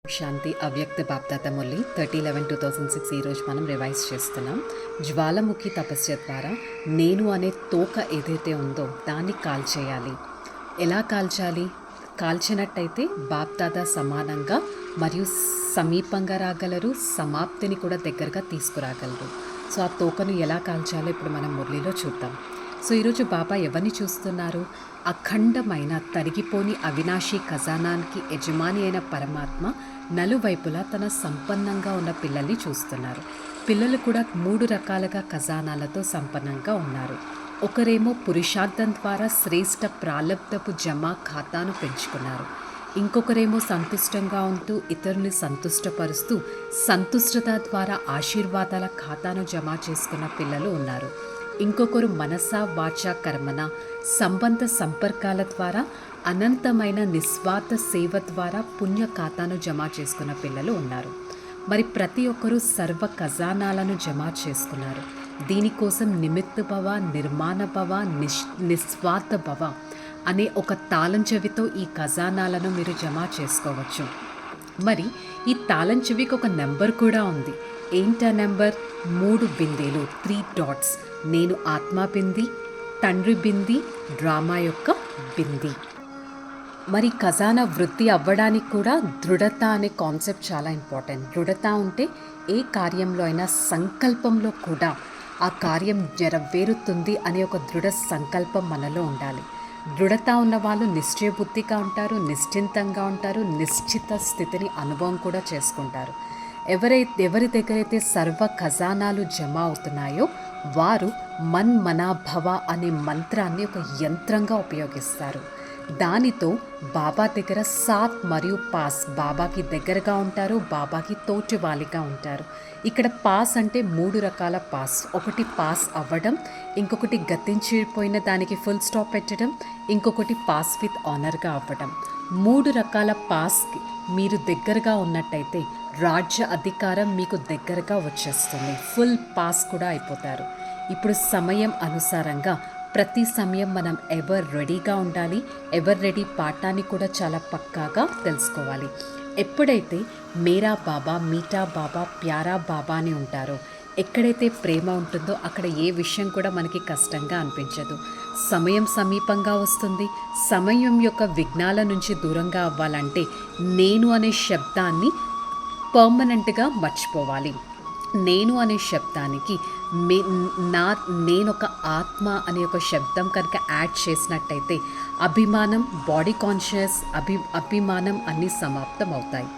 శాంతి అవ్యక్త బాప్దాత మురళి 30/11/2006 ఈరోజు మనం రివైజ్ చేస్తున్నాం. జ్వాలముఖి తపస్య ద్వారా నేను అనే తోక ఏదైతే ఉందో దాన్ని కాల్చేయాలి. ఎలా కాల్చాలి? కాల్చినట్టయితే బాప్దాద సమానంగా మరియు సమీపంగా రాగలరు, సమాప్తిని కూడా దగ్గరగా తీసుకురాగలరు. సో ఆ తోకను ఎలా కాల్చాలో ఇప్పుడు మనం మురళిలో చూద్దాం. సో ఈరోజు బాబా ఎవరిని చూస్తున్నారు? అఖండమైన తరిగిపోని అవినాశి ఖజానానికి యజమాని అయిన పరమాత్మ నలువైపులా తన సంపన్నంగా ఉన్న పిల్లల్ని చూస్తున్నారు. పిల్లలు కూడా 3 రకాలుగా ఖజానాలతో సంపన్నంగా ఉన్నారు. ఒకరేమో పురుషార్థం ద్వారా శ్రేష్ఠ ప్రాలబ్ధపు జమా ఖాతాను పెంచుకున్నారు. ఇంకొకరేమో సంతుష్టంగా ఉంటూ ఇతరుని సంతుష్టపరుస్తూ సంతుష్టత ద్వారా ఆశీర్వాదాల ఖాతాను జమ చేసుకున్న పిల్లలు ఉన్నారు. ఇంకొకరు మనస వాచ కర్మన సంబంధ సంపర్కాల ద్వారా అనంతమైన నిస్వార్థ సేవ ద్వారా పుణ్య ఖాతాను జమ చేసుకున్న పిల్లలు ఉన్నారు. మరి ప్రతి ఒక్కరూ సర్వ ఖజానాలను జమ చేసుకున్నారు. దీనికోసం నిమిత్త భవ, నిర్మాణ భవ, నిస్వార్థ భవ అనే ఒక తాళం చెవితో ఈ ఖజానాలను మీరు జమ చేసుకోవచ్చు. మరి ఈ తాళం చెవికి ఒక నెంబర్ కూడా ఉంది. ఏంటా నెంబర్? 3 బిందీలు, 3 డాట్స్. నేను ఆత్మ బింది, తండ్రి బింది, డ్రామా యొక్క బింది. మరి ఖజానా వృద్ధి అవ్వడానికి కూడా దృఢత అనే కాన్సెప్ట్ చాలా ఇంపార్టెంట్. దృఢత ఉంటే ఏ కార్యంలో అయినా సంకల్పంలో కూడా ఆ కార్యం నెరవేరుతుంది అనే ఒక దృఢ సంకల్పం మనలో ఉండాలి. దృఢత ఉన్న వాళ్ళు నిశ్చయబుద్ధిగా ఉంటారు, నిశ్చింతంగా ఉంటారు, నిశ్చిత స్థితిని అనుభవం కూడా చేసుకుంటారు. ఎవరి దగ్గరైతే సర్వ ఖజానాలు జమ అవుతున్నాయో వారు మన్మనాభవ అనే మంత్రాన్ని ఒక యంత్రంగా ఉపయోగిస్తారు. దానితో బాబా దగ్గర సాత్ మరియు పాస్, బాబాకి దగ్గరగా ఉంటారు, బాబాకి తోటివాలిగా ఉంటారు. ఇక్కడ పాస్ అంటే 3 రకాల పాస్. ఒకటి పాస్ అవ్వడం, ఇంకొకటి గతించిపోయిన దానికి ఫుల్ స్టాప్ పెట్టడం, ఇంకొకటి పాస్ విత్ ఆనర్గా అవ్వడం. 3 రకాల పాస్కి మీరు దగ్గరగా ఉన్నట్టయితే రాజ్య అధికారం మీకు దగ్గరగా వచ్చేస్తుంది. ఫుల్ పాస్ కూడా అయిపోతారు. ఇప్పుడు సమయం అనుసారంగా ప్రతి సమయం మనం ఎవర్ రెడీగా ఉండాలి. ఎవర్ రెడీ పాఠాన్ని కూడా చాలా పక్కాగా తెలుసుకోవాలి. ఎప్పుడైతే మేరా బాబా, మీఠా బాబా, ప్యారా బాబా అని ఉంటారో, ఎక్కడైతే ప్రేమ ఉంటుందో అక్కడ ఏ విషయం కూడా మనకి కష్టంగా అనిపించదు. సమయం సమీపంగా వస్తుంది. సమయం యొక్క విఘ్నాల నుంచి దూరంగా అవ్వాలంటే నేను అనే శబ్దాన్ని పర్మనెంట్గా మర్చిపోవాలి. నేను అనే శబ్దానికి నేనొక ఆత్మ అనే ఒక శబ్దం కనుక యాడ్ చేసినట్టయితే అభిమానం, బాడీ కాన్షియస్, అభిమానం అన్నీ సమాప్తం అవుతాయి.